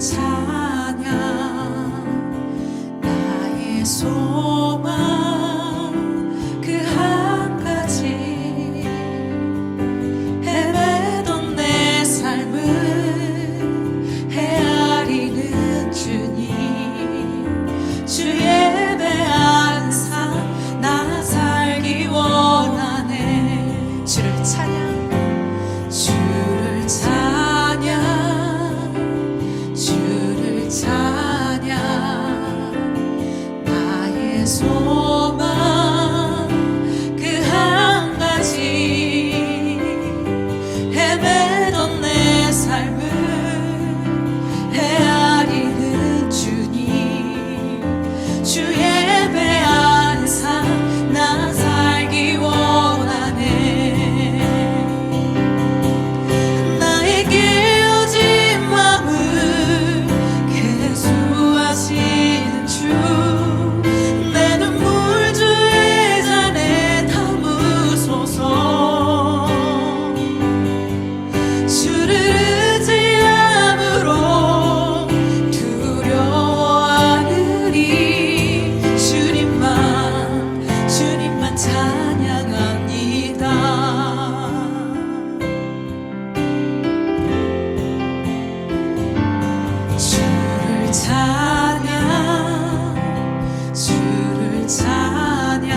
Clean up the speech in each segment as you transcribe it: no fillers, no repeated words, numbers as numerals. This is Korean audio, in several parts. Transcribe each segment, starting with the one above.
찬양 나의 소망 그 한 가지 헤매던 내 삶을 헤아리는 주님 주 예배 항상 나 살기 원하네 주를 찬양 주를 찬양 주를 찬양 나의 소망 그 한 가지 헤매던 내 삶을 헤아리는 주님 주 예배 항상 나 살기 원하네 나의 깨어진 맘을 계수하시는 주 내 눈물 주의 잔에 담으소서 주를 의지함으로 두려워하느니 주님만 찬양합니다 주를 찬양 주를 찬양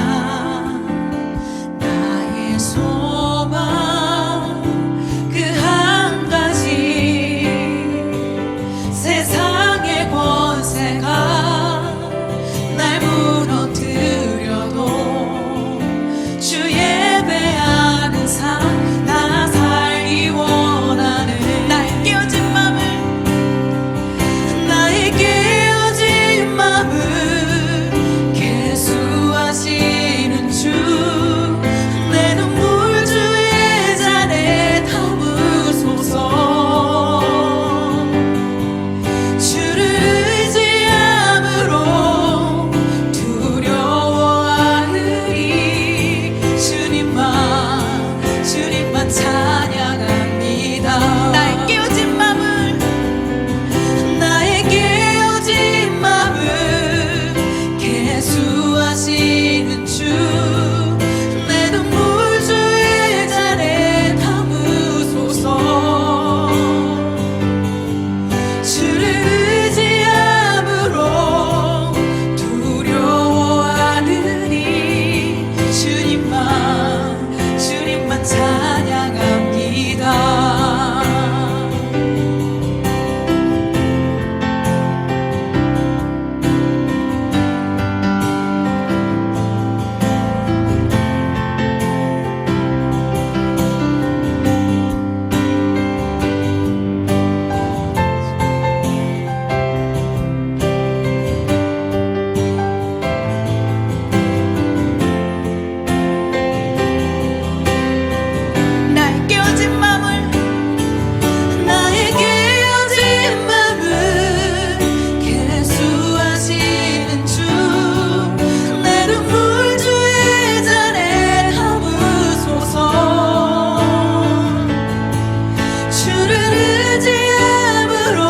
나의 소망 그 한 가지 세상의 권세가 날 무너뜨려도 주 예배하는 삶 나 살기 원하는 나의 깨어진 맘을 계수하시는 주 내 눈물 주의 잔에 담으소서 주를 의지함으로 두려워하느니 주님만 찬양합니다 나의 깨어진 맘을 계수하시는 주 내 눈물 주의 잔에 담으소서 주를 의지함으로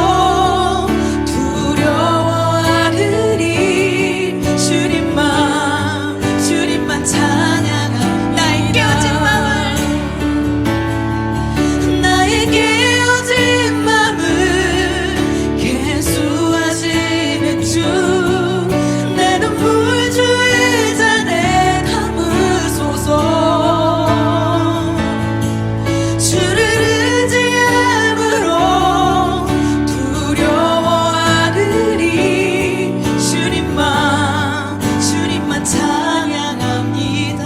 두려워하느니 주님만 찬양합니다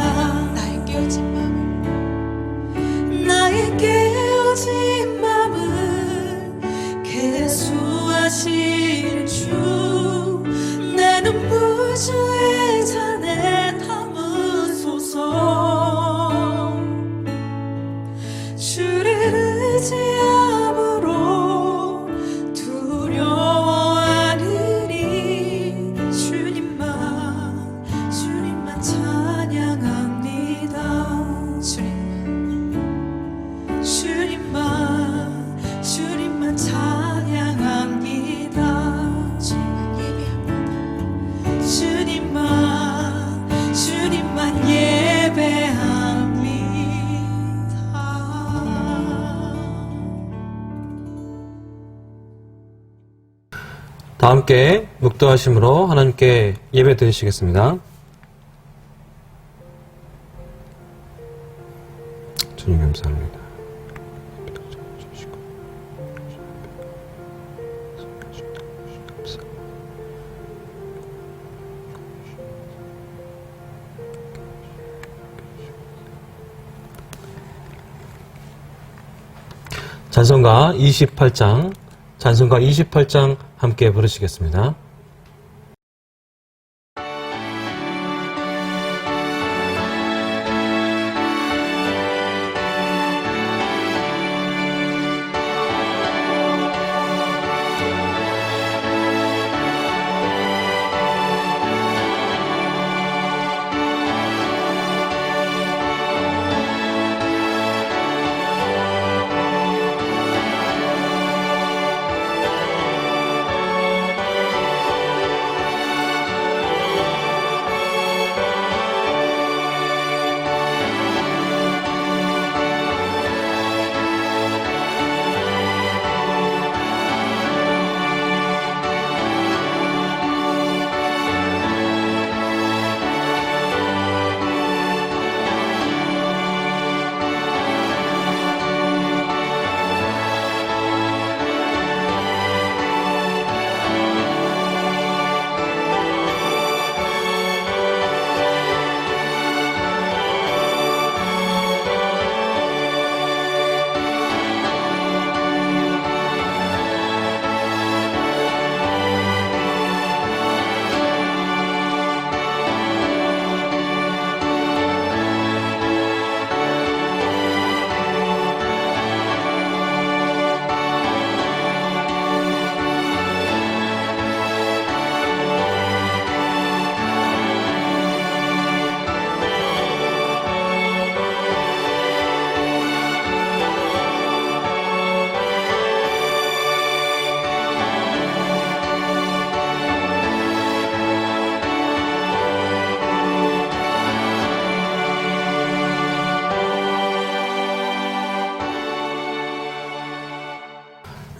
계수하시는 주 내 눈물 주의 잔에 담으소서 주를 의지함으로 두려워하느니 주님만 찬양합니다 주님만 찬양합니다 다 함께 묵도하심으로 하나님께 예배 드리시겠습니다. 주님 감사합니다. 찬송가 28장 함께 부르시겠습니다.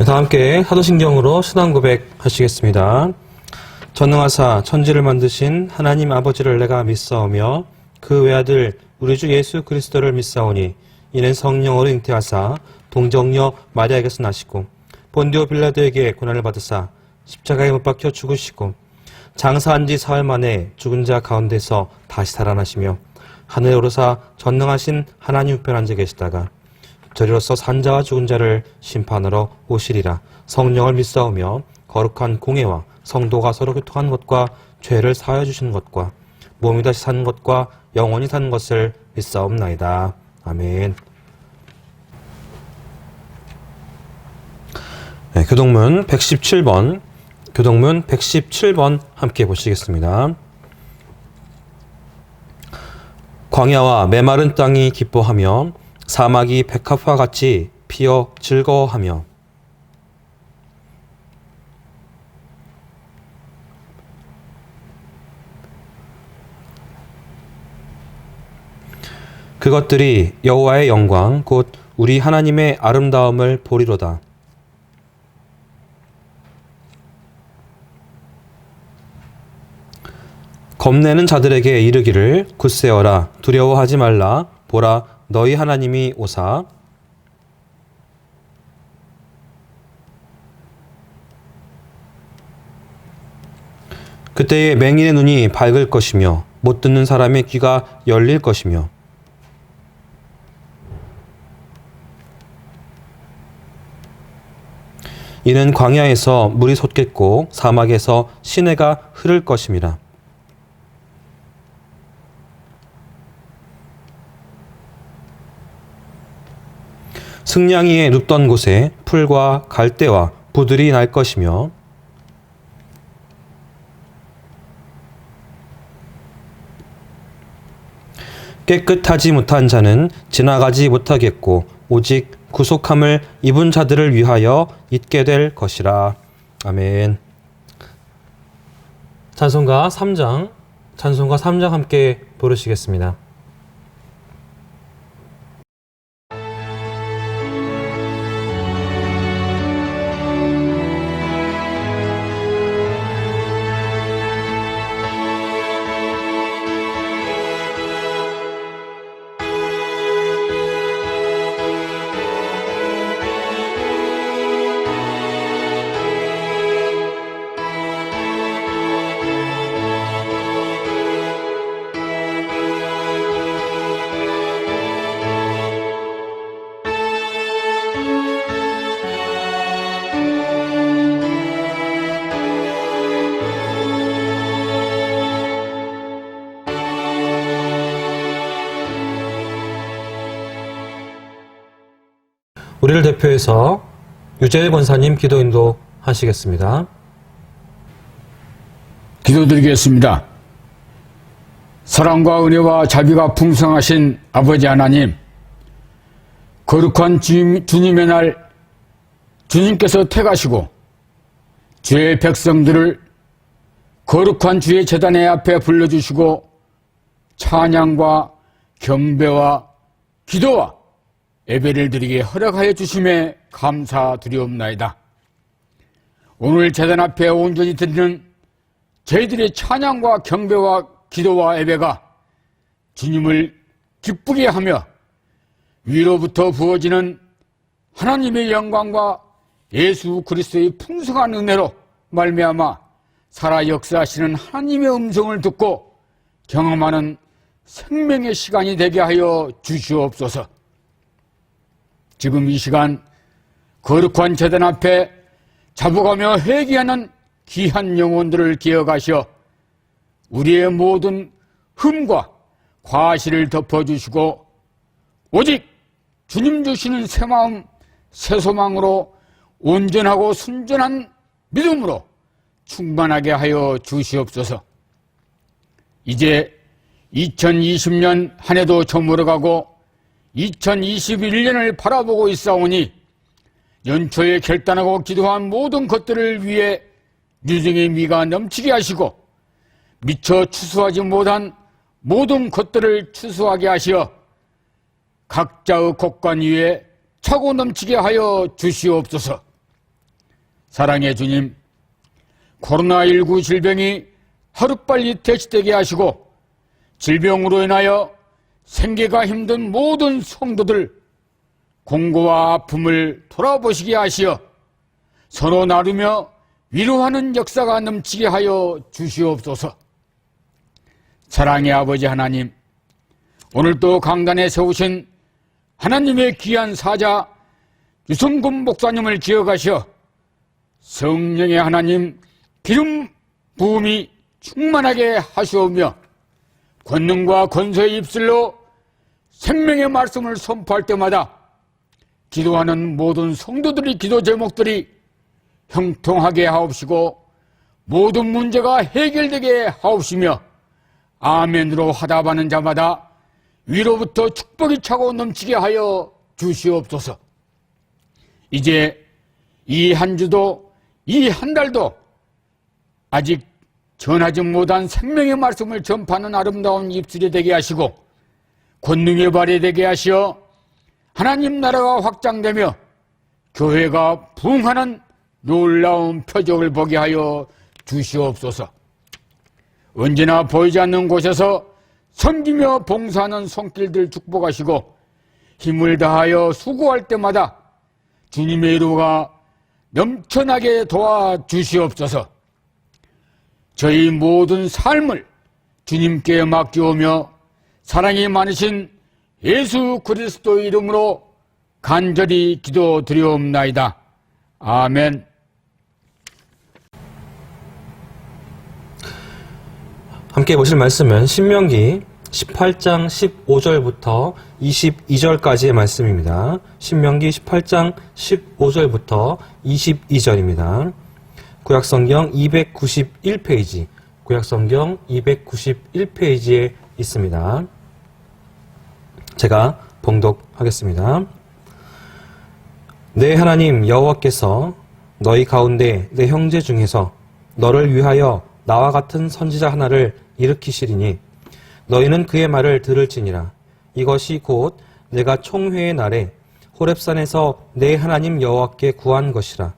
다 함께 사도신경으로 신앙 고백 하시겠습니다. 전능하사 천지를 만드신 하나님 아버지를 내가 믿사오며 그 외아들 우리 주 예수 그리스도를 믿사오니 이는 성령으로 잉태하사 동정녀 마리아에게서 나시고 본디오 빌라도에게 고난을 받으사 십자가에 못 박혀 죽으시고 장사한 지 사흘 만에 죽은 자 가운데서 다시 살아나시며 하늘에 오르사 전능하신 하나님 우편에 앉아 계시다가 저리로서 산자와 죽은 자를 심판하러 오시리라. 성령을 믿사오며 거룩한 공회와 성도가 서로 교통하는 것과 죄를 사하여 주시는 것과 몸이 다시 사는 것과 영원히 사는 것을 믿사옵나이다. 아멘. 네, 교동문 117번 함께 보시겠습니다. 광야와 메마른 땅이 기뻐하며 사막이 백합화 같이 피어 즐거워하며 그것들이 여호와의 영광 곧 우리 하나님의 아름다움을 보리로다. 겁내는 자들에게 이르기를 굳세어라 두려워하지 말라 보라 너희 하나님이 오사 그때에 맹인의 눈이 밝을 것이며 못 듣는 사람의 귀가 열릴 것이며 이는 광야에서 물이 솟겠고 사막에서 시내가 흐를 것임이라. 승냥이에 눕던 곳에 풀과 갈대와 부들이 날 것이며 깨끗하지 못한 자는 지나가지 못하겠고 오직 구속함을 입은 자들을 위하여 있게 될 것이라. 아멘. 찬송가 3장 함께 부르시겠습니다. 우리를 대표해서 유재일 권사님 기도 인도 하시겠습니다. 기도드리겠습니다. 사랑과 은혜와 자비가 풍성하신 아버지 하나님, 거룩한 주님의 날 주님께서 택하시고 주의 백성들을 거룩한 주의 제단의 앞에 불러주시고 찬양과 경배와 기도와 예배를 드리게 허락하여 주심에 감사드리옵나이다. 오늘 제단 앞에 온전히 드리는 저희들의 찬양과 경배와 기도와 예배가 주님을 기쁘게 하며 위로부터 부어지는 하나님의 영광과 예수 그리스도의 풍성한 은혜로 말미암아 살아 역사하시는 하나님의 음성을 듣고 경험하는 생명의 시간이 되게 하여 주시옵소서. 지금 이 시간 거룩한 제단 앞에 자복하며 회개하는 귀한 영혼들을 기억하시어 우리의 모든 흠과 과실을 덮어주시고 오직 주님 주시는 새 마음 새 소망으로 온전하고 순전한 믿음으로 충만하게 하여 주시옵소서. 이제 2020년 한 해도 저물어가고 2021년을 바라보고 있사오니 연초에 결단하고 기도한 모든 것들을 위해 유증의 미가 넘치게 하시고 미처 추수하지 못한 모든 것들을 추수하게 하시어 각자의 곳간 위에 차고 넘치게 하여 주시옵소서. 사랑의 주님, 코로나19 질병이 하루빨리 퇴치되게 하시고 질병으로 인하여 생계가 힘든 모든 성도들 공고와 아픔을 돌아보시게 하시어 서로 나누며 위로하는 역사가 넘치게 하여 주시옵소서. 사랑의 아버지 하나님, 오늘도 강단에 세우신 하나님의 귀한 사자 유성근 목사님을 기억하시어 성령의 하나님 기름 부음이 충만하게 하시오며 권능과 권세의 입술로 생명의 말씀을 선포할 때마다 기도하는 모든 성도들의 기도 제목들이 형통하게 하옵시고 모든 문제가 해결되게 하옵시며 아멘으로 화답하는 자마다 위로부터 축복이 차고 넘치게 하여 주시옵소서. 이제 이 한 주도 이 한 달도 아직 전하지 못한 생명의 말씀을 전파하는 아름다운 입술이 되게 하시고 권능의 발이 되게 하시어 하나님 나라가 확장되며 교회가 부흥하는 놀라운 표적을 보게 하여 주시옵소서. 언제나 보이지 않는 곳에서 섬기며 봉사하는 손길들 축복하시고 힘을 다하여 수고할 때마다 주님의 이루가 넘쳐나게 도와주시옵소서. 저희 모든 삶을 주님께 맡기오며 사랑이 많으신 예수 그리스도 이름으로 간절히 기도드리옵나이다. 아멘. 함께 보실 말씀은 신명기 18장 15절부터 22절까지의 말씀입니다. 신명기 18장 15절부터 22절입니다. 구약성경 291페이지, 구약성경 291페이지에 있습니다. 제가 봉독하겠습니다. 내 하나님 여호와께서 너희 가운데 내 형제 중에서 너를 위하여 나와 같은 선지자 하나를 일으키시리니 너희는 그의 말을 들을지니라. 이것이 곧 내가 총회의 날에 호렙산에서 내 하나님 여호와께 구한 것이라.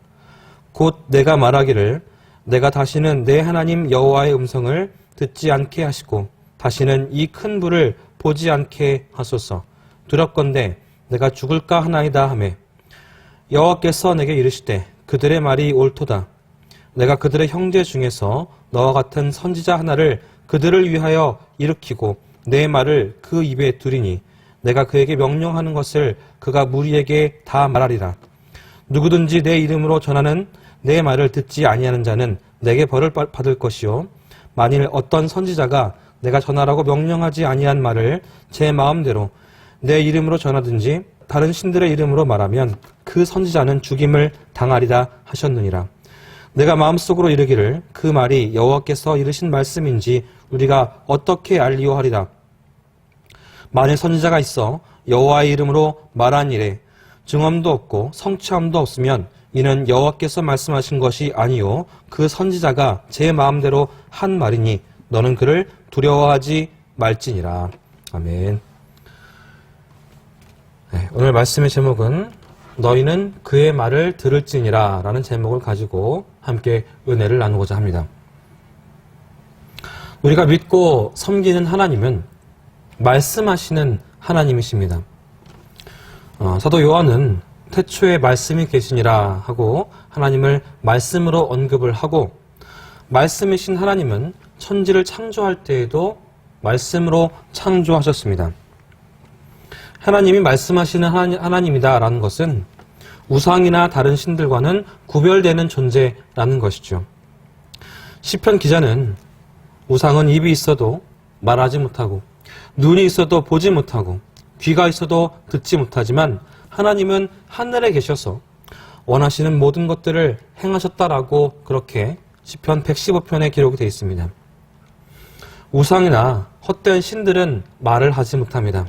곧 내가 말하기를 내가 다시는 내 하나님 여호와의 음성을 듣지 않게 하시고 다시는 이 큰 불을 보지 않게 하소서. 두렵건대 내가 죽을까 하나이다 하매 여호와께서 내게 이르시되 그들의 말이 옳도다. 내가 그들의 형제 중에서 너와 같은 선지자 하나를 그들을 위하여 일으키고 내 말을 그 입에 두리니 내가 그에게 명령하는 것을 그가 무리에게 다 말하리라. 누구든지 내 이름으로 전하는 내 말을 듣지 아니하는 자는 내게 벌을 받을 것이요 만일 어떤 선지자가 내가 전하라고 명령하지 아니한 말을 제 마음대로 내 이름으로 전하든지 다른 신들의 이름으로 말하면 그 선지자는 죽임을 당하리라 하셨느니라. 내가 마음속으로 이르기를 그 말이 여호와께서 이르신 말씀인지 우리가 어떻게 알리오하리라. 만일 선지자가 있어 여호와의 이름으로 말한 일에 증언도 없고 성취함도 없으면 이는 여호와께서 말씀하신 것이 아니요 그 선지자가 제 마음대로 한 말이니 너는 그를 두려워하지 말지니라. 아멘. 네, 오늘 말씀의 제목은 너희는 그의 말을 들을지니라 라는 제목을 가지고 함께 은혜를 나누고자 합니다. 우리가 믿고 섬기는 하나님은 말씀하시는 하나님이십니다. 사도 요한은 태초에 말씀이 계시니라 하고 하나님을 말씀으로 언급을 하고, 말씀이신 하나님은 천지를 창조할 때에도 말씀으로 창조하셨습니다. 하나님이 말씀하시는 하나님이다라는 것은 우상이나 다른 신들과는 구별되는 존재라는 것이죠. 시편 기자는 우상은 입이 있어도 말하지 못하고 눈이 있어도 보지 못하고 귀가 있어도 듣지 못하지만 하나님은 하늘에 계셔서 원하시는 모든 것들을 행하셨다라고 그렇게 시편 115편에 기록이 되어 있습니다. 우상이나 헛된 신들은 말을 하지 못합니다.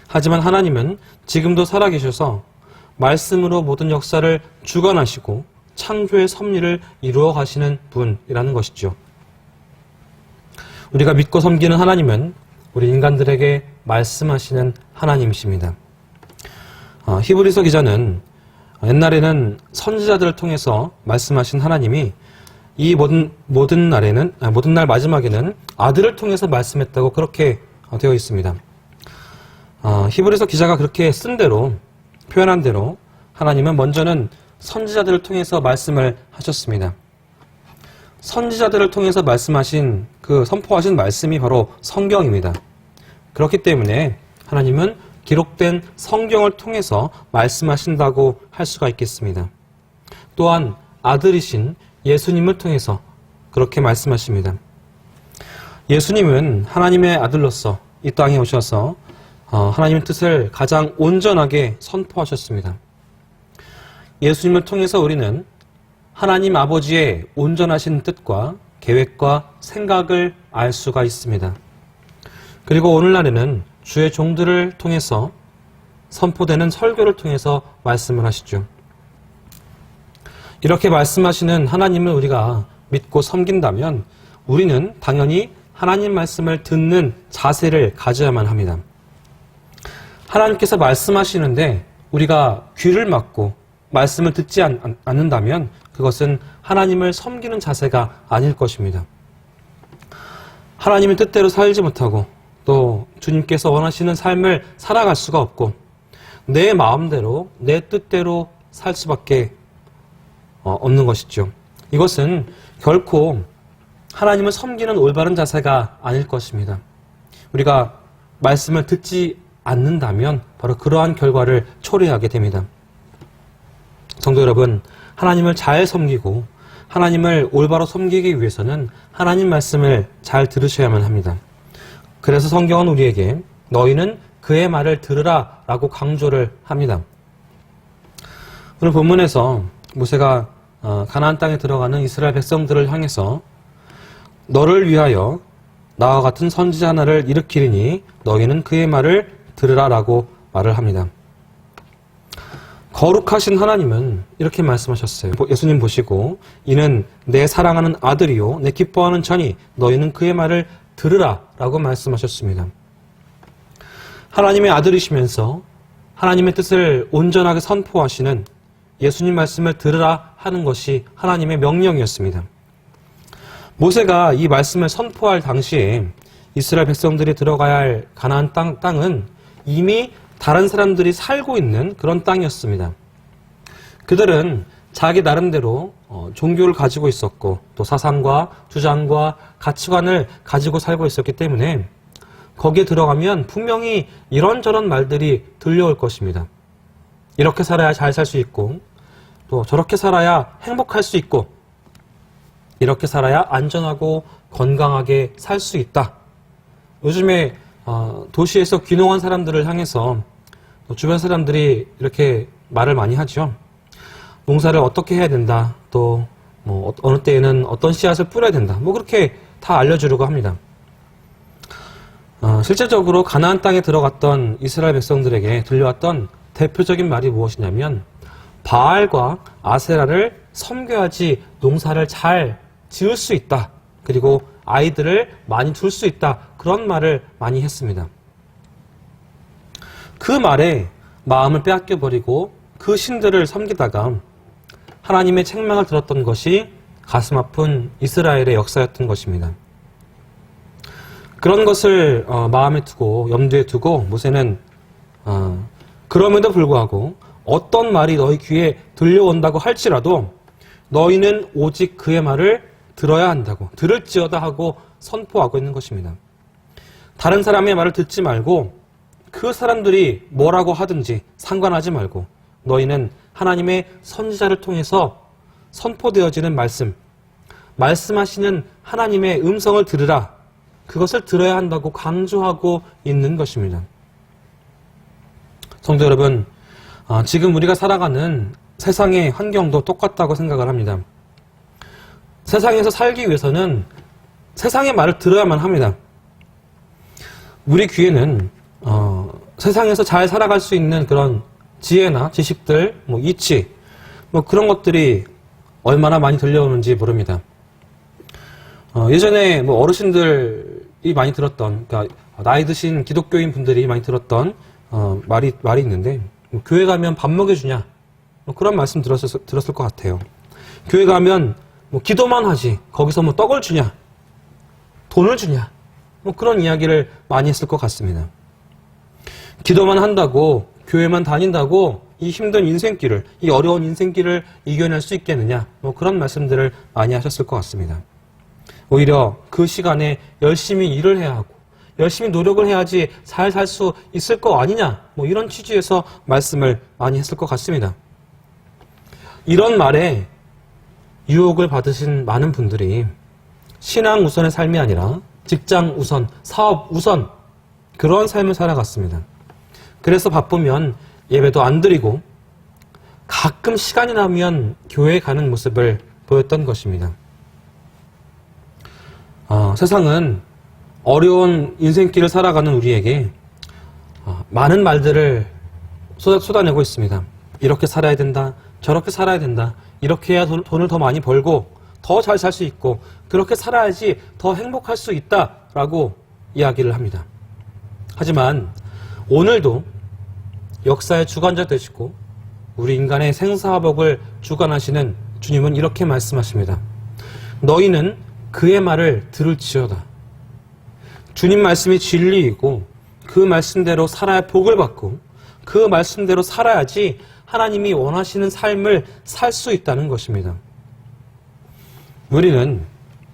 하지만 하나님은 지금도 살아계셔서 말씀으로 모든 역사를 주관하시고 창조의 섭리를 이루어 가시는 분이라는 것이죠. 우리가 믿고 섬기는 하나님은 우리 인간들에게 말씀하시는 하나님이십니다. 히브리서 기자는 옛날에는 선지자들을 통해서 말씀하신 하나님이 이 모든 날 마지막에는 아들을 통해서 말씀했다고 그렇게 되어 있습니다. 히브리서 기자가 그렇게 쓴 대로, 표현한 대로 하나님은 먼저는 선지자들을 통해서 말씀을 하셨습니다. 선지자들을 통해서 말씀하신 선포하신 말씀이 바로 성경입니다. 그렇기 때문에 하나님은 기록된 성경을 통해서 말씀하신다고 할 수가 있겠습니다. 또한 아들이신 예수님을 통해서 그렇게 말씀하십니다. 예수님은 하나님의 아들로서 이 땅에 오셔서 하나님의 뜻을 가장 온전하게 선포하셨습니다. 예수님을 통해서 우리는 하나님 아버지의 온전하신 뜻과 계획과 생각을 알 수가 있습니다. 그리고 오늘날에는 주의 종들을 통해서 선포되는 설교를 통해서 말씀을 하시죠. 이렇게 말씀하시는 하나님을 우리가 믿고 섬긴다면 우리는 당연히 하나님 말씀을 듣는 자세를 가져야만 합니다. 하나님께서 말씀하시는데 우리가 귀를 막고 말씀을 듣지 않는다면 그것은 하나님을 섬기는 자세가 아닐 것입니다. 하나님의 뜻대로 살지 못하고 또 주님께서 원하시는 삶을 살아갈 수가 없고 내 마음대로 내 뜻대로 살 수밖에 없는 것이죠. 이것은 결코 하나님을 섬기는 올바른 자세가 아닐 것입니다. 우리가 말씀을 듣지 않는다면 바로 그러한 결과를 초래하게 됩니다. 성도 여러분, 하나님을 잘 섬기고 하나님을 올바로 섬기기 위해서는 하나님 말씀을 잘 들으셔야만 합니다. 그래서 성경은 우리에게 너희는 그의 말을 들으라 라고 강조를 합니다. 오늘 본문에서 모세가 가나안 땅에 들어가는 이스라엘 백성들을 향해서 너를 위하여 나와 같은 선지자 하나를 일으키리니 너희는 그의 말을 들으라 라고 말을 합니다. 거룩하신 하나님은 이렇게 말씀하셨어요. 예수님 보시고 이는 내 사랑하는 아들이요 내 기뻐하는 자니 너희는 그의 말을 들으라 라고 말씀하셨습니다. 하나님의 아들이시면서 하나님의 뜻을 온전하게 선포하시는 예수님 말씀을 들으라 하는 것이 하나님의 명령이었습니다. 모세가 이 말씀을 선포할 당시에 이스라엘 백성들이 들어가야 할 가나안 땅은 이미 다른 사람들이 살고 있는 그런 땅이었습니다. 그들은 자기 나름대로 종교를 가지고 있었고 또 사상과 주장과 가치관을 가지고 살고 있었기 때문에 거기에 들어가면 분명히 이런저런 말들이 들려올 것입니다. 이렇게 살아야 잘 살 수 있고 또 저렇게 살아야 행복할 수 있고 이렇게 살아야 안전하고 건강하게 살 수 있다. 요즘에 도시에서 귀농한 사람들을 향해서 또 주변 사람들이 이렇게 말을 많이 하죠. 농사를 어떻게 해야 된다. 또 뭐 어느 때에는 어떤 씨앗을 뿌려야 된다. 뭐 그렇게 다 알려주려고 합니다. 실제적으로 가나안 땅에 들어갔던 이스라엘 백성들에게 들려왔던 대표적인 말이 무엇이냐면 바알과 아세라를 섬겨야지 농사를 잘 지을 수 있다. 그리고 아이들을 많이 둘 수 있다. 그런 말을 많이 했습니다. 그 말에 마음을 빼앗겨버리고 그 신들을 섬기다가 하나님의 책망을 들었던 것이 가슴 아픈 이스라엘의 역사였던 것입니다. 그런 것을 마음에 두고 염두에 두고 모세는 그럼에도 불구하고 어떤 말이 너희 귀에 들려온다고 할지라도 너희는 오직 그의 말을 들어야 한다고 들을지어다 하고 선포하고 있는 것입니다. 다른 사람의 말을 듣지 말고 그 사람들이 뭐라고 하든지 상관하지 말고 너희는 하나님의 선지자를 통해서 선포되어지는 말씀하시는 하나님의 음성을 들으라. 그것을 들어야 한다고 강조하고 있는 것입니다. 성도 여러분, 지금 우리가 살아가는 세상의 환경도 똑같다고 생각을 합니다. 세상에서 살기 위해서는 세상의 말을 들어야만 합니다. 우리 귀에는 세상에서 잘 살아갈 수 있는 그런 지혜나 지식들, 이치, 그런 것들이 얼마나 많이 들려오는지 모릅니다. 예전에 어르신들이 많이 들었던, 그러니까 나이 드신 기독교인 분들이 많이 들었던 말이 있는데, 교회 가면 밥 먹여주냐, 그런 말씀 들었을 것 같아요. 교회 가면 기도만 하지 거기서 떡을 주냐, 돈을 주냐, 그런 이야기를 많이 했을 것 같습니다. 기도만 한다고, 교회만 다닌다고 이 힘든 인생길을, 이 어려운 인생길을 이겨낼 수 있겠느냐, 그런 말씀들을 많이 하셨을 것 같습니다. 오히려 그 시간에 열심히 일을 해야 하고 열심히 노력을 해야지 잘 살 수 있을 거 아니냐, 이런 취지에서 말씀을 많이 했을 것 같습니다. 이런 말에 유혹을 받으신 많은 분들이 신앙 우선의 삶이 아니라 직장 우선, 사업 우선, 그런 삶을 살아갔습니다. 그래서 바쁘면 예배도 안 드리고 가끔 시간이 나면 교회에 가는 모습을 보였던 것입니다. 세상은 어려운 인생길을 살아가는 우리에게 많은 말들을 쏟아내고 있습니다. 이렇게 살아야 된다, 저렇게 살아야 된다, 이렇게 해야 돈을 더 많이 벌고 더 잘 살 수 있고 그렇게 살아야지 더 행복할 수 있다라고 이야기를 합니다. 하지만 오늘도 역사의 주관자 되시고 우리 인간의 생사화복을 주관하시는 주님은 이렇게 말씀하십니다. 너희는 그의 말을 들을지어다. 주님 말씀이 진리이고 그 말씀대로 살아야 복을 받고 그 말씀대로 살아야지 하나님이 원하시는 삶을 살 수 있다는 것입니다. 우리는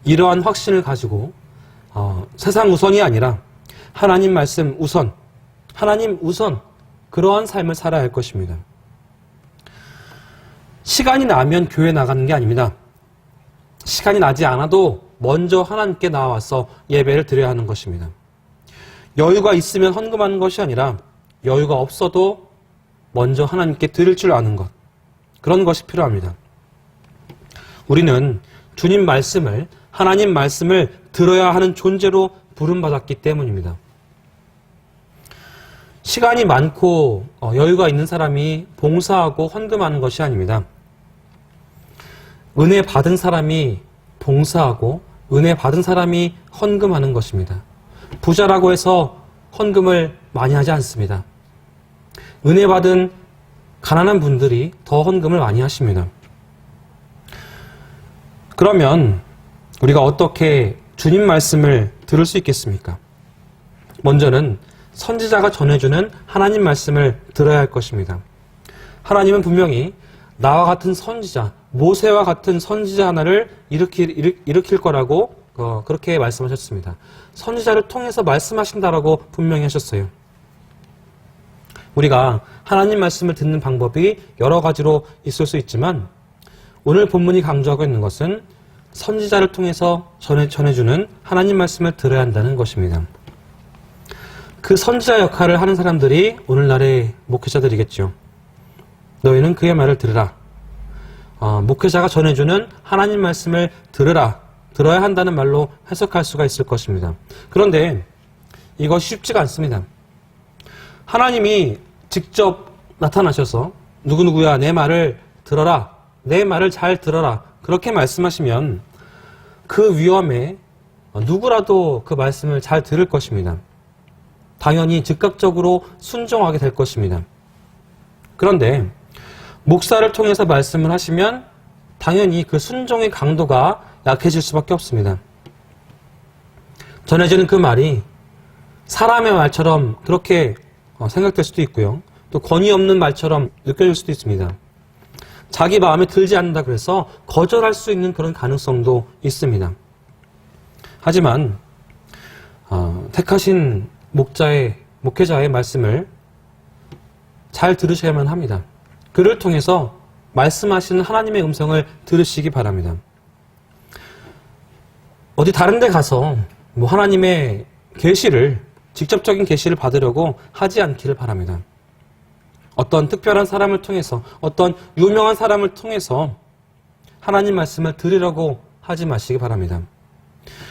이러한 확신을 가지고 세상 우선이 아니라 하나님 말씀 우선, 하나님 우선 그러한 삶을 살아야 할 것입니다. 시간이 나면 교회 나가는 게 아닙니다. 시간이 나지 않아도 먼저 하나님께 나와서 예배를 드려야 하는 것입니다. 여유가 있으면 헌금하는 것이 아니라 여유가 없어도 먼저 하나님께 드릴 줄 아는 것, 그런 것이 필요합니다. 우리는 주님 말씀을, 하나님 말씀을 들어야 하는 존재로 부름받았기 때문입니다. 시간이 많고 여유가 있는 사람이 봉사하고 헌금하는 것이 아닙니다. 은혜 받은 사람이 봉사하고 은혜 받은 사람이 헌금하는 것입니다. 부자라고 해서 헌금을 많이 하지 않습니다. 은혜 받은 가난한 분들이 더 헌금을 많이 하십니다. 그러면 우리가 어떻게 주님 말씀을 들을 수 있겠습니까? 먼저는 선지자가 전해주는 하나님 말씀을 들어야 할 것입니다. 하나님은 분명히 나와 같은 선지자, 모세와 같은 선지자 하나를 일으킬 거라고 그렇게 말씀하셨습니다. 선지자를 통해서 말씀하신다라고 분명히 하셨어요. 우리가 하나님 말씀을 듣는 방법이 여러 가지로 있을 수 있지만 오늘 본문이 강조하고 있는 것은 선지자를 통해서 전해주는 하나님 말씀을 들어야 한다는 것입니다. 그 선지자 역할을 하는 사람들이 오늘날의 목회자들이겠죠. 너희는 그의 말을 들으라. 목회자가 전해주는 하나님 말씀을 들으라. 들어야 한다는 말로 해석할 수가 있을 것입니다. 그런데 이것이 쉽지가 않습니다. 하나님이 직접 나타나셔서 누구누구야 내 말을 들어라. 내 말을 잘 들어라. 그렇게 말씀하시면 그 위험에 누구라도 그 말씀을 잘 들을 것입니다. 당연히 즉각적으로 순종하게 될 것입니다. 그런데 목사를 통해서 말씀을 하시면 당연히 그 순종의 강도가 약해질 수밖에 없습니다. 전해지는 그 말이 사람의 말처럼 그렇게 생각될 수도 있고요. 또 권위 없는 말처럼 느껴질 수도 있습니다. 자기 마음에 들지 않는다 그래서 거절할 수 있는 그런 가능성도 있습니다. 하지만 택하신 목회자의 말씀을 잘 들으셔야만 합니다. 그를 통해서 말씀하시는 하나님의 음성을 들으시기 바랍니다. 어디 다른 데 가서 하나님의 계시를 직접적인 계시를 받으려고 하지 않기를 바랍니다. 어떤 특별한 사람을 통해서 어떤 유명한 사람을 통해서 하나님 말씀을 들으려고 하지 마시기 바랍니다.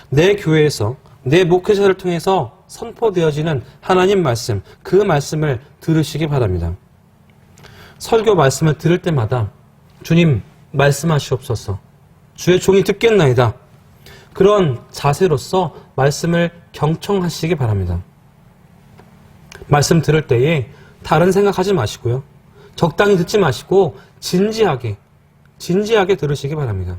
내 교회에서 내 목회자를 통해서 선포되어지는 하나님 말씀, 그 말씀을 들으시기 바랍니다. 설교 말씀을 들을 때마다 주님 말씀하시옵소서, 주의 종이 듣겠나이다, 그런 자세로서 말씀을 경청하시기 바랍니다. 말씀 들을 때에 다른 생각하지 마시고요. 적당히 듣지 마시고 진지하게 들으시기 바랍니다.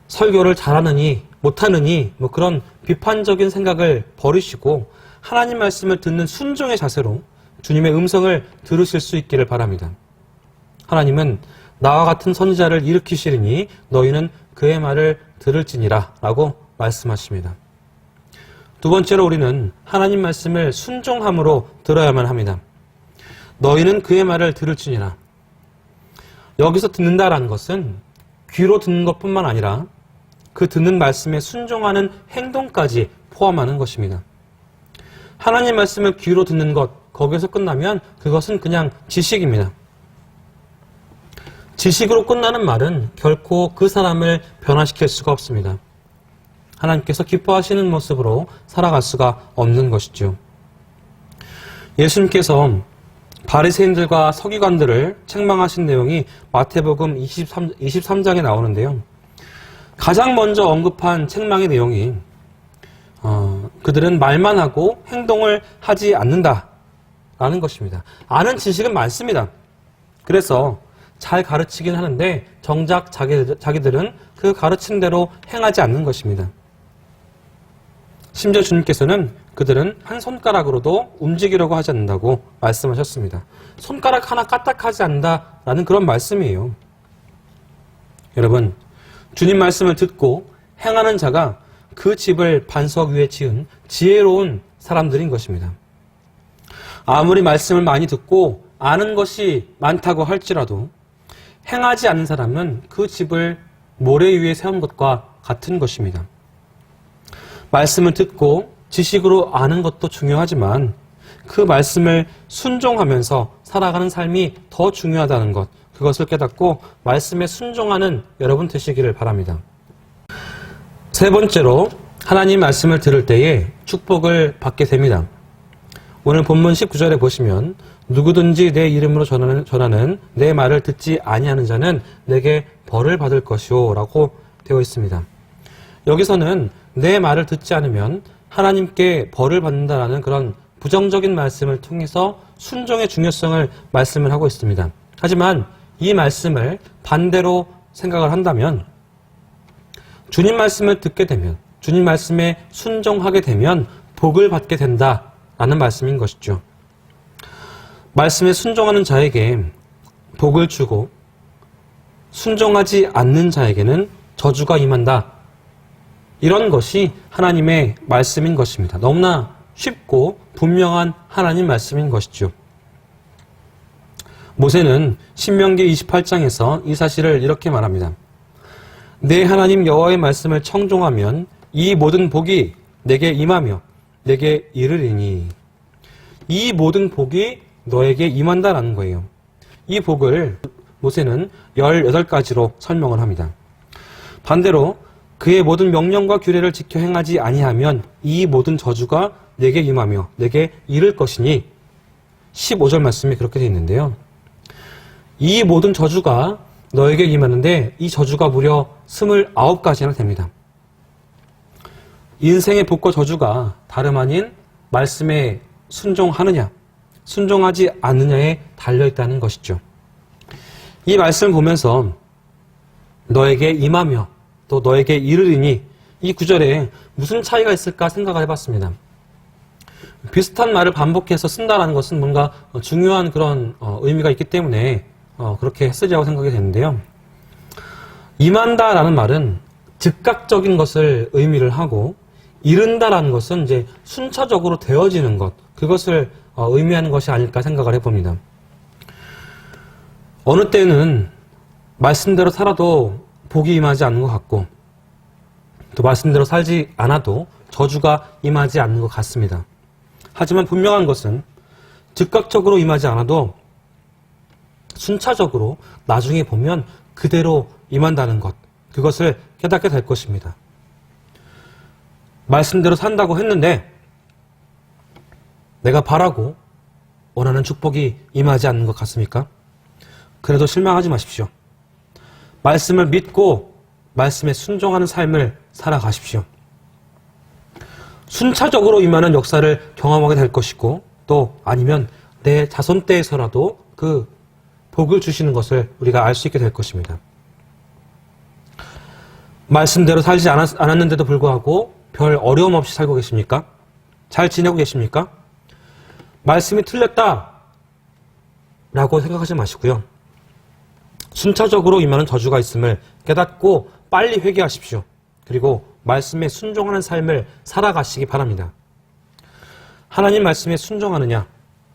설교를 잘하느니 못하느니 그런 비판적인 생각을 버리시고 하나님 말씀을 듣는 순종의 자세로 주님의 음성을 들으실 수 있기를 바랍니다. 하나님은 나와 같은 선지자를 일으키시리니 너희는 그의 말을 들을지니라 라고 말씀하십니다. 두 번째로 우리는 하나님 말씀을 순종함으로 들어야만 합니다. 너희는 그의 말을 들을지니라. 여기서 듣는다라는 것은 귀로 듣는 것뿐만 아니라 그 듣는 말씀에 순종하는 행동까지 포함하는 것입니다. 하나님 말씀을 귀로 듣는 것, 거기에서 끝나면 그것은 그냥 지식입니다. 지식으로 끝나는 말은 결코 그 사람을 변화시킬 수가 없습니다. 하나님께서 기뻐하시는 모습으로 살아갈 수가 없는 것이죠. 예수님께서 바리새인들과 서기관들을 책망하신 내용이 마태복음 23장에 나오는데요. 가장 먼저 언급한 책망의 내용이 그들은 말만 하고 행동을 하지 않는다라는 것입니다. 아는 지식은 많습니다. 그래서 잘 가르치긴 하는데 정작 자기들은 그 가르친 대로 행하지 않는 것입니다. 심지어 주님께서는 그들은 한 손가락으로도 움직이려고 하지 않는다고 말씀하셨습니다. 손가락 하나 까딱하지 않는다라는 그런 말씀이에요. 여러분, 주님 말씀을 듣고 행하는 자가 그 집을 반석 위에 지은 지혜로운 사람들인 것입니다. 아무리 말씀을 많이 듣고 아는 것이 많다고 할지라도 행하지 않는 사람은 그 집을 모래 위에 세운 것과 같은 것입니다. 말씀을 듣고 지식으로 아는 것도 중요하지만 그 말씀을 순종하면서 살아가는 삶이 더 중요하다는 것, 그것을 깨닫고 말씀에 순종하는 여러분 되시기를 바랍니다. 세 번째로 하나님 말씀을 들을 때에 축복을 받게 됩니다. 오늘 본문 19절에 보시면 누구든지 내 이름으로 전하는 내 말을 듣지 아니하는 자는 내게 벌을 받을 것이오 라고 되어 있습니다. 여기서는 내 말을 듣지 않으면 하나님께 벌을 받는다라는 그런 부정적인 말씀을 통해서 순종의 중요성을 말씀을 하고 있습니다. 하지만 이 말씀을 반대로 생각을 한다면 주님 말씀을 듣게 되면, 주님 말씀에 순종하게 되면 복을 받게 된다라는 말씀인 것이죠. 말씀에 순종하는 자에게 복을 주고 순종하지 않는 자에게는 저주가 임한다. 이런 것이 하나님의 말씀인 것입니다. 너무나 쉽고 분명한 하나님 말씀인 것이죠. 모세는 신명기 28장에서 이 사실을 이렇게 말합니다. 내 하나님 여호와의 말씀을 청종하면 이 모든 복이 내게 임하며 내게 이르리니 이 모든 복이 너에게 임한다라는 거예요. 이 복을 모세는 18가지로 설명을 합니다. 반대로 그의 모든 명령과 규례를 지켜 행하지 아니하면 이 모든 저주가 내게 임하며 내게 이를 것이니 15절 말씀이 그렇게 되어 있는데요. 이 모든 저주가 너에게 임하는데 이 저주가 무려 29가지나 됩니다. 인생의 복과 저주가 다름 아닌 말씀에 순종하느냐, 순종하지 않느냐에 달려있다는 것이죠. 이 말씀을 보면서 너에게 임하며 또 너에게 이르리니 이 구절에 무슨 차이가 있을까 생각을 해봤습니다. 비슷한 말을 반복해서 쓴다는 것은 뭔가 중요한 그런 의미가 있기 때문에 그렇게 했으리라고 생각이 되는데요. 임한다라는 말은 즉각적인 것을 의미를 하고 이른다라는 것은 이제 순차적으로 되어지는 것, 그것을 의미하는 것이 아닐까 생각을 해봅니다. 어느 때는 말씀대로 살아도 복이 임하지 않는 것 같고 또 말씀대로 살지 않아도 저주가 임하지 않는 것 같습니다. 하지만 분명한 것은 즉각적으로 임하지 않아도 순차적으로 나중에 보면 그대로 임한다는 것, 그것을 깨닫게 될 것입니다. 말씀대로 산다고 했는데 내가 바라고 원하는 축복이 임하지 않는 것 같습니까? 그래도 실망하지 마십시오. 말씀을 믿고 말씀에 순종하는 삶을 살아가십시오. 순차적으로 임하는 역사를 경험하게 될 것이고 또 아니면 내 자손 때에서라도 그 복을 주시는 것을 우리가 알 수 있게 될 것입니다. 말씀대로 살지 않았는데도 불구하고 별 어려움 없이 살고 계십니까? 잘 지내고 계십니까? 말씀이 틀렸다 라고 생각하지 마시고요. 순차적으로 임하는 저주가 있음을 깨닫고 빨리 회개하십시오. 그리고 말씀에 순종하는 삶을 살아가시기 바랍니다. 하나님 말씀에 순종하느냐,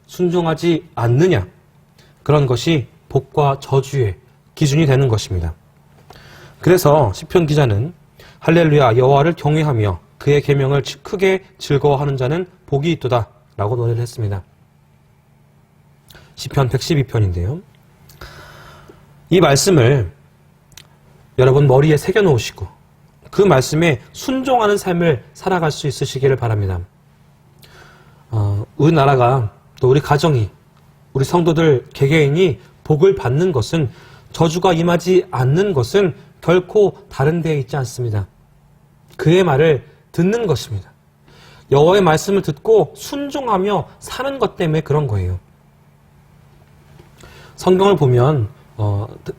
순종하지 않느냐, 그런 것이 복과 저주의 기준이 되는 것입니다. 그래서 시편 기자는 할렐루야 여호와를 경외하며 그의 계명을 크게 즐거워하는 자는 복이 있도다 라고 노래를 했습니다. 시편 112편인데요. 이 말씀을 여러분 머리에 새겨 놓으시고 그 말씀에 순종하는 삶을 살아갈 수 있으시기를 바랍니다. 우리나라가 또 우리 가정이 우리 성도들 개개인이 복을 받는 것은 저주가 임하지 않는 것은 결코 다른 데에 있지 않습니다. 그의 말을 듣는 것입니다. 여호와의 말씀을 듣고 순종하며 사는 것 때문에 그런 거예요. 성경을 보면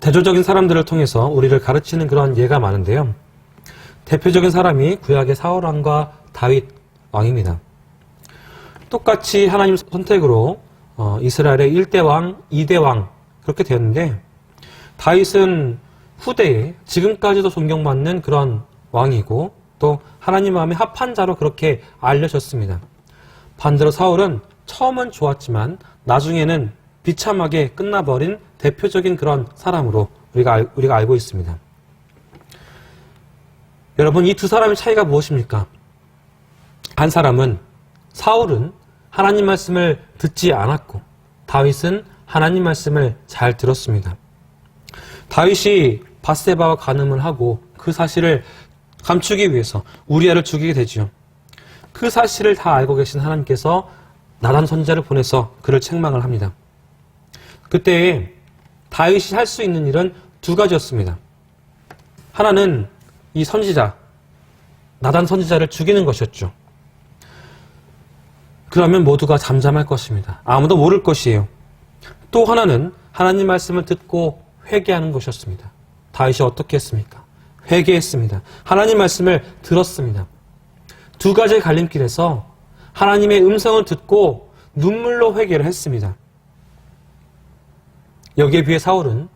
대조적인 사람들을 통해서 우리를 가르치는 그런 예가 많은데요. 대표적인 사람이 구약의 사울왕과 다윗 왕입니다. 똑같이 하나님 선택으로 이스라엘의 1대 왕, 2대 왕 그렇게 되었는데 다윗은 후대에 지금까지도 존경받는 그런 왕이고 또 하나님 마음에 합한 자로 그렇게 알려졌습니다. 반대로 사울은 처음은 좋았지만 나중에는 비참하게 끝나버린 대표적인 그런 사람으로 우리가 알고 있습니다. 여러분, 이 두 사람의 차이가 무엇입니까? 한 사람은 사울은 하나님 말씀을 듣지 않았고 다윗은 하나님 말씀을 잘 들었습니다. 다윗이 밧세바와 간음을 하고 그 사실을 감추기 위해서 우리아를 죽이게 되지요. 그 사실을 다 알고 계신 하나님께서 나단 선지자를 보내서 그를 책망을 합니다. 그때 다윗이 할 수 있는 일은 두 가지였습니다. 하나는 이 선지자, 나단 선지자를 죽이는 것이었죠. 그러면 모두가 잠잠할 것입니다. 아무도 모를 것이에요. 또 하나는 하나님 말씀을 듣고 회개하는 것이었습니다. 다윗이 어떻게 했습니까? 회개했습니다. 하나님 말씀을 들었습니다. 두 가지의 갈림길에서 하나님의 음성을 듣고 눈물로 회개를 했습니다. 여기에 비해 사울은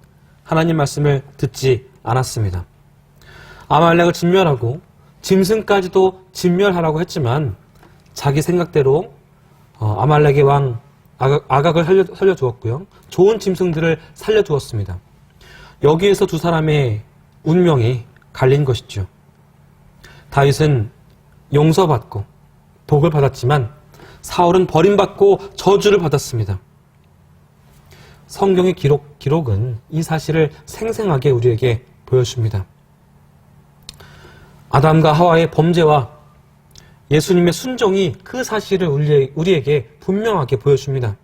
하나님 말씀을 듣지 않았습니다. 아말렉을 진멸하고 짐승까지도 진멸하라고 했지만 자기 생각대로 아말렉의 왕 아각을 살려두었고요. 좋은 짐승들을 살려두었습니다. 여기에서 두 사람의 운명이 갈린 것이죠. 다윗은 용서받고 복을 받았지만 사울은 버림받고 저주를 받았습니다. 성경의 기록은 이 사실을 생생하게 우리에게 보여줍니다. 아담과 하와의 범죄와 예수님의 순종이 그 사실을 우리에게 분명하게 보여줍니다.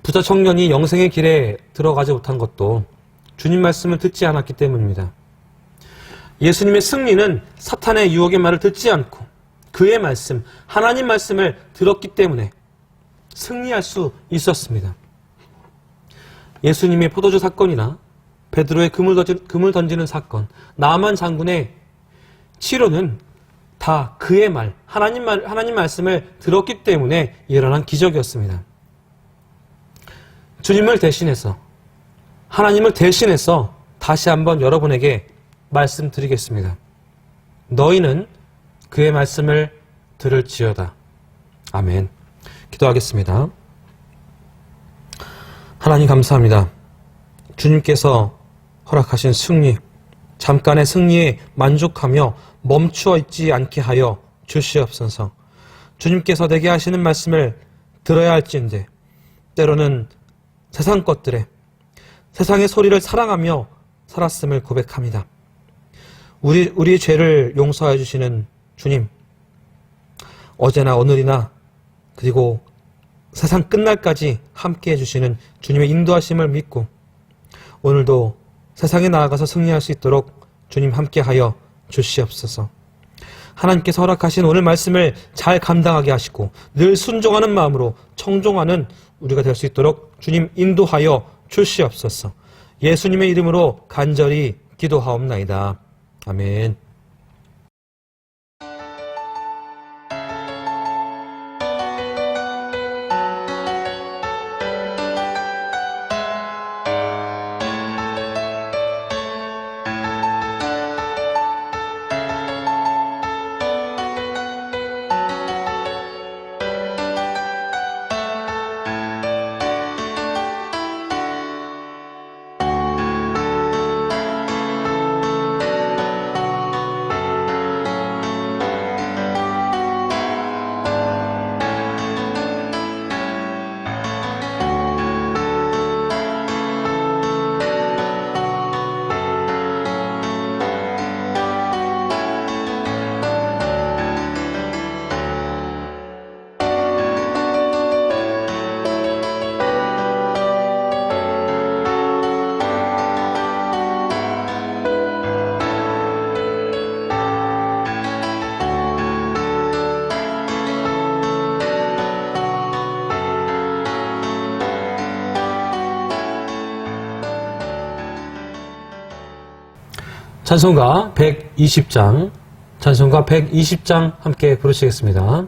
부자 청년이 영생의 길에 들어가지 못한 것도 주님 말씀을 듣지 않았기 때문입니다. 예수님의 승리는 사탄의 유혹의 말을 듣지 않고 그의 말씀, 하나님 말씀을 들었기 때문에 승리할 수 있었습니다. 예수님의 포도주 사건이나 베드로의 금을 던지는 사건, 나만 장군의 치료는 다 그의 말, 하나님 말씀을 들었기 때문에 일어난 기적이었습니다. 주님을 대신해서, 하나님을 대신해서 다시 한번 여러분에게 말씀드리겠습니다. 너희는 그의 말씀을 들을지어다. 아멘. 기도하겠습니다. 하나님 감사합니다. 주님께서 허락하신 승리, 잠깐의 승리에 만족하며 멈추어 있지 않게 하여 주시옵소서. 주님께서 내게 하시는 말씀을 들어야 할지인데 때로는 세상 것들에 세상의 소리를 사랑하며 살았음을 고백합니다. 우리의 죄를 용서해 주시는 주님, 어제나 오늘이나 그리고 세상 끝날까지 함께해 주시는 주님의 인도하심을 믿고 오늘도 세상에 나아가서 승리할 수 있도록 주님 함께하여 주시옵소서. 하나님께서 허락하신 오늘 말씀을 잘 감당하게 하시고 늘 순종하는 마음으로 청종하는 우리가 될 수 있도록 주님 인도하여 주시옵소서. 예수님의 이름으로 간절히 기도하옵나이다. 아멘. 찬송가 120장, 찬송가 120장 함께 부르시겠습니다.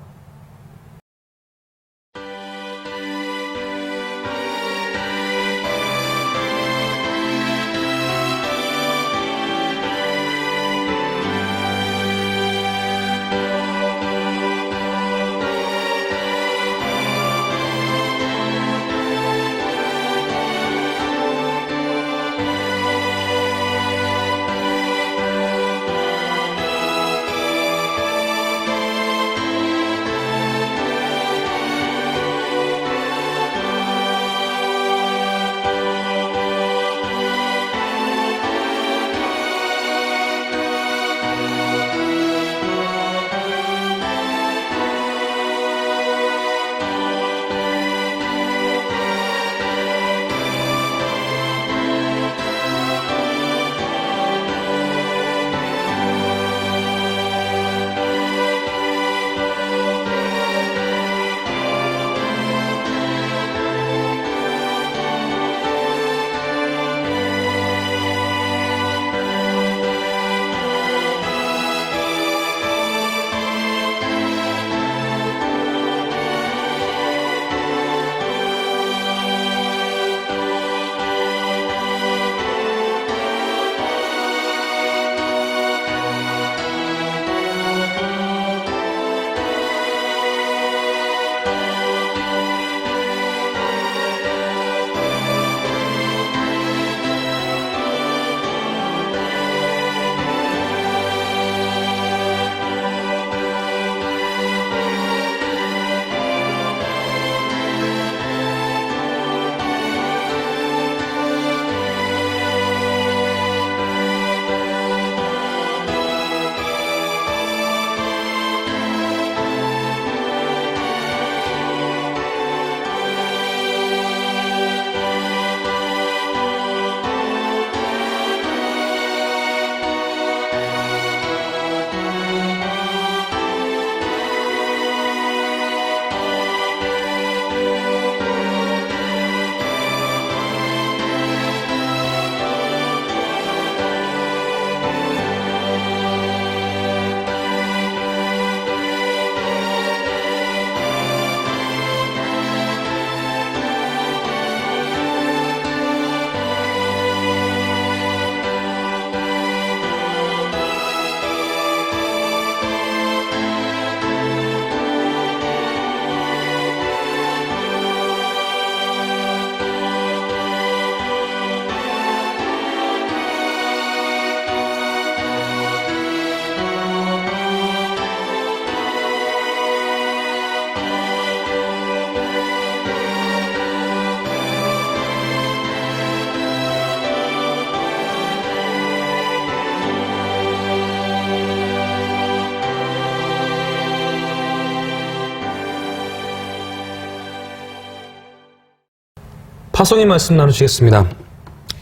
파송의 말씀 나누시겠습니다.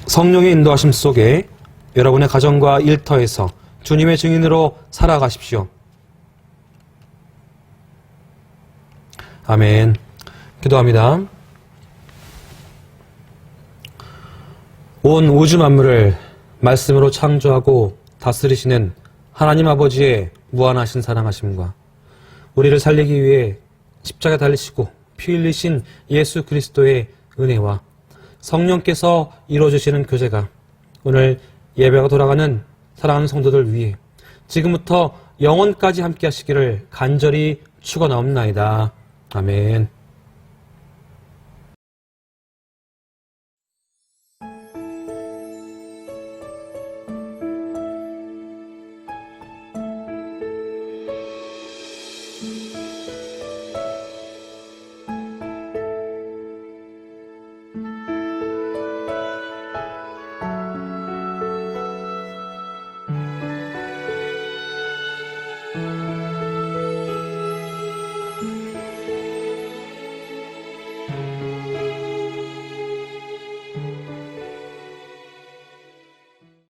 성령의 인도하심 속에 여러분의 가정과 일터에서 주님의 증인으로 살아가십시오. 아멘. 기도합니다. 온 우주 만물을 말씀으로 창조하고 다스리시는 하나님 아버지의 무한하신 사랑하심과 우리를 살리기 위해 십자가 달리시고 피 흘리신 예수 그리스도의 은혜와 성령께서 이루어주시는 교제가 오늘 예배가 돌아가는 사랑하는 성도들 위해 지금부터 영원까지 함께 하시기를 간절히 축원하옵나이다. 아멘.